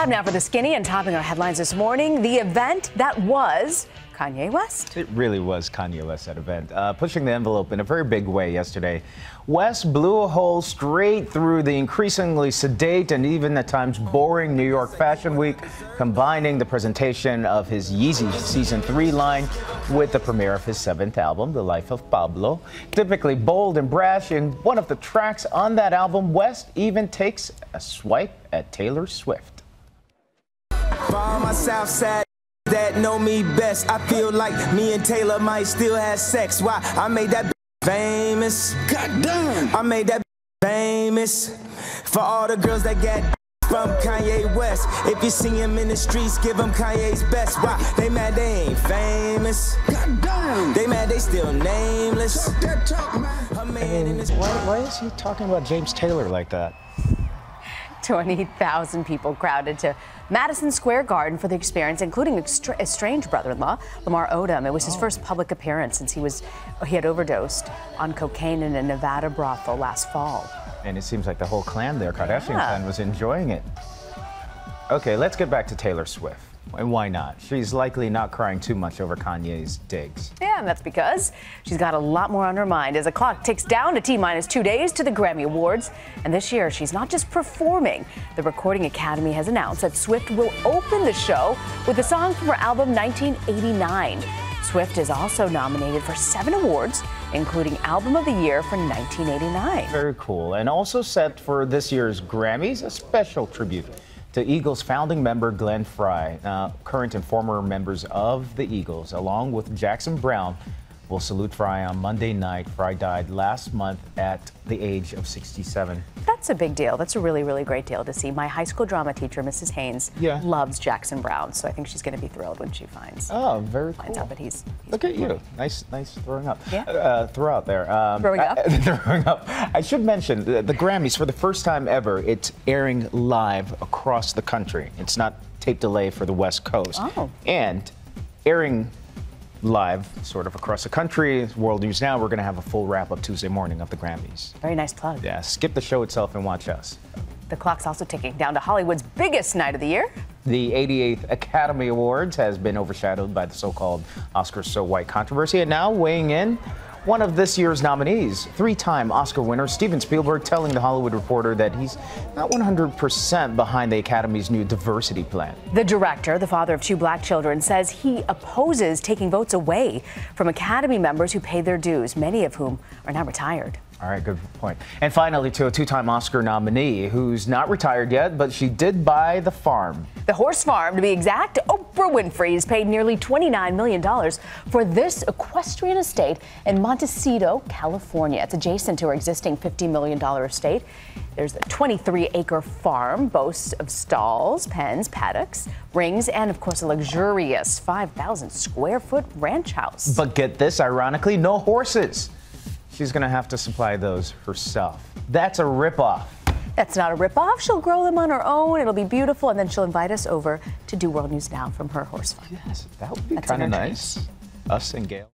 Time now for the skinny, and topping our headlines this morning, the event that was Kanye West. It really was Kanye West, that event, pushing the envelope in a very big way yesterday. West blew a hole straight through the increasingly sedate and even at times boring New York Fashion Week, combining the presentation of his Yeezy Season 3 line with the premiere of his 7th album, The Life of Pablo. Typically bold and brash, in one of the tracks on that album, West even takes a swipe at Taylor Swift. For all my Southside that know me best, I feel like me and Taylor might still have sex. Why? I made that famous. Goddamn. I made that famous. For all the girls that get from Kanye West. If you see him in the streets, give him Kanye's best. Why? They mad they ain't famous. Goddamn. They mad they still nameless. Why is he talking about James Taylor like that? 20,000 people crowded to Madison Square Garden for the experience, including estranged brother-in-law Lamar Odom. It was his first public appearance since he had overdosed on cocaine in a Nevada brothel last fall. And it seems like the whole clan there, Kardashian clan, was enjoying it. Okay, let's get back to Taylor Swift. And why not? She's likely not crying too much over Kanye's digs. Yeah, and that's because she's got a lot more on her mind as the clock ticks down to T-minus 2 days to the Grammy Awards. And this year, she's not just performing. The Recording Academy has announced that Swift will open the show with a song from her album 1989. Swift is also nominated for 7 awards, including Album of the Year for 1989. Very cool. And also set for this year's Grammys, a special tribute to Eagles founding member Glenn Frey. Current and former members of the Eagles, along with Jackson Browne, will salute Frey on Monday night. Frey died last month at the age of 67. That's a big deal. That's a really, really great deal to see. My high school drama teacher, Mrs. Haynes, loves Jackson Browne, so I think she's going to be thrilled when she finds out that he's Look at you. Nice throwing up. Yeah. Throw out there. Throwing up? Throwing up. I should mention the Grammys, for the first time ever, it's airing live across the country. It's not tape delay for the West Coast. Oh. And airing live sort of across the country. World News Now, we're going to have a full wrap-up Tuesday morning of the Grammys. Very nice plug. Yeah, skip the show itself and watch us. The clock's also ticking down to Hollywood's biggest night of the year. The 88th Academy Awards has been overshadowed by the so-called Oscars So White controversy, and now weighing in, one of this year's nominees, 3-time Oscar winner Steven Spielberg, telling The Hollywood Reporter that he's not 100% behind the Academy's new diversity plan. The director, the father of 2 black children, says he opposes taking votes away from Academy members who pay their dues, many of whom are now retired. All right, good point. And finally, to a 2-time Oscar nominee who's not retired yet, but she did buy the farm. The horse farm, to be exact. Oprah Winfrey has paid nearly $29 million for this equestrian estate in Montecito, California. It's adjacent to her existing $50 million estate. There's a 23-acre farm, boasts of stalls, pens, paddocks, rings, and, of course, a luxurious 5,000-square-foot ranch house. But get this, ironically, no horses. She's going to have to supply those herself. That's a ripoff. That's not a ripoff. She'll grow them on her own. It'll be beautiful, and then she'll invite us over to do World News Now from her horse farm. Yes, that would be kind of nice. Us and Gail.